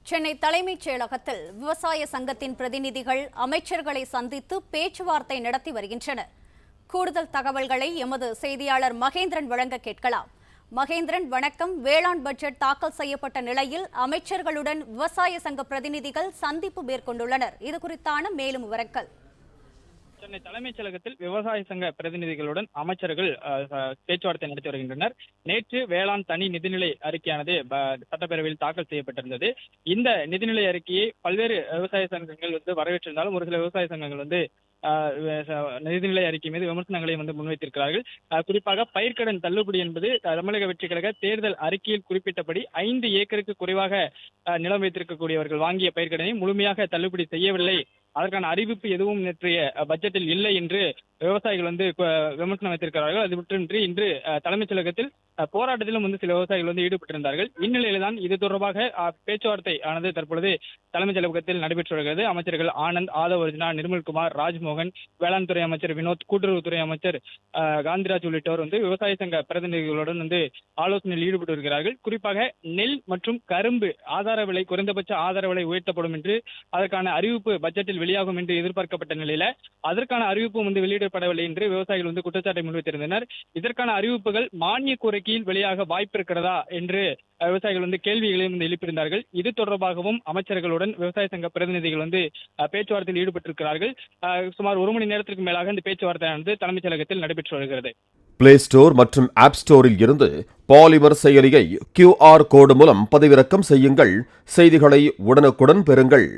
சென்னை தலைமைச் செயலகத்தில் விவசாய சங்கத்தின் பிரதிநிதிகள் அமைச்சர்களை சந்தித்து பேச்சுவார்த்தை நடத்தி வருகின்றனர். கூடுதல் தகவல்களை எமது செய்தியாளர் மகேந்திரன் வழங்க கேட்கலாம். மகேந்திரன், வணக்கம். வேளாண் பட்ஜெட் தாக்கல் செய்யப்பட்ட நிலையில் அமைச்சர்களுடன் விவசாய சங்க பிரதிநிதிகள் சந்திப்பு மேற்கொண்டுள்ளனர். இது குறித்தான மேலும் விவரங்கள். சென்னை தலைமைச் செயலகத்தில் விவசாய சங்க பிரதிநிதிகளுடன் அமைச்சர்கள் பேச்சுவார்த்தை நடத்தி வருகின்றனர். நேற்று வேளாண் தனி நிதிநிலை அறிக்கையானது சட்டப்பேரவையில் தாக்கல் செய்யப்பட்டிருந்தது. இந்த நிதிநிலை அறிக்கையை பல்வேறு விவசாய சங்கங்கள் வரவேற்றிருந்தாலும் ஒரு சில விவசாய சங்கங்கள் நிதிநிலை அறிக்கை மீது விமர்சனங்களை முன்வைத்திருக்கிறார்கள். குறிப்பாக பயிர்க்கடன் தள்ளுபடி என்பது தமிழக வெற்றிக் கழக தேர்தல் அறிக்கையில் குறிப்பிட்டபடி 5 ஏக்கருக்கு குறைவாக நிலம் வைத்திருக்கக்கூடியவர்கள் வாங்கிய பயிர்க்கடனை முழுமையாக தள்ளுபடி செய்யவில்லை, அதற்கான அறிவிப்பு எதுவும் நேற்றைய பட்ஜெட்டில் இல்லை என்று விவசாயிகள் விமர்சனம் வைத்திருக்கிறார்கள். அது மட்டுமின்றி இன்று தலைமைச் செயலகத்தில் போராட்டத்திலும் சில விவசாயிகள் ஈடுபட்டிருந்தார்கள். இந்நிலையில்தான் இது தொடர்பாக பேச்சுவார்த்தை ஆனது தற்பொழுது தலைமைச் செயலகத்தில் நடைபெற்று வருகிறது. அமைச்சர்கள் ஆனந்த், ஆதவ் அர்ஜுனா, நிர்மல்குமார், ராஜ்மோகன், வேளாண் துறை அமைச்சர் வினோத், கூட்டுறவுத்துறை அமைச்சர் காந்திராஜ் உள்ளிட்டோர் விவசாய சங்க பிரதிநிதிகளுடன் ஆலோசனையில் ஈடுபட்டு வருகிறார்கள். குறிப்பாக நெல் மற்றும் கரும்பு ஆதார விலை, குறைந்தபட்ச ஆதார விலை உயர்த்தப்படும் என்று அதற்கான அறிவிப்பு பட்ஜெட்டில் வெளியாகும் என்று எதிர்பார்க்கப்பட்ட நிலையில அதற்கான அறிவிப்பு வெளியிடப்படவில்லை என்று விவசாயிகள் குற்றச்சாட்டை முன்வைத்திருந்தனர். இதற்கான அறிவிப்புகள் மானிய கோரிக்கையில் வெளியாக வாய்ப்பு இருக்கிறதா என்று விவசாயிகள் கேள்விகளையும் எழுப்பியிருந்தார்கள். இது தொடர்பாகவும் அமைச்சர்களுடன் விவசாய சங்க பிரதிநிதிகள் பேச்சுவார்த்தையில் ஈடுபட்டிருக்கிறார்கள். சுமார் 1 மணி நேரத்திற்கு மேலாக இந்த பேச்சுவார்த்தை தலைமைச் செயலகத்தில் நடைபெற்று வருகிறது. பிளே ஸ்டோர் மற்றும் ஆப் ஸ்டோரில் இருந்து பாலிமர் செயலியை QR கோடு மூலம் பதிவிறக்கம் செய்யுங்கள். செய்திகளை உடனுக்குடன் பெறுங்கள்.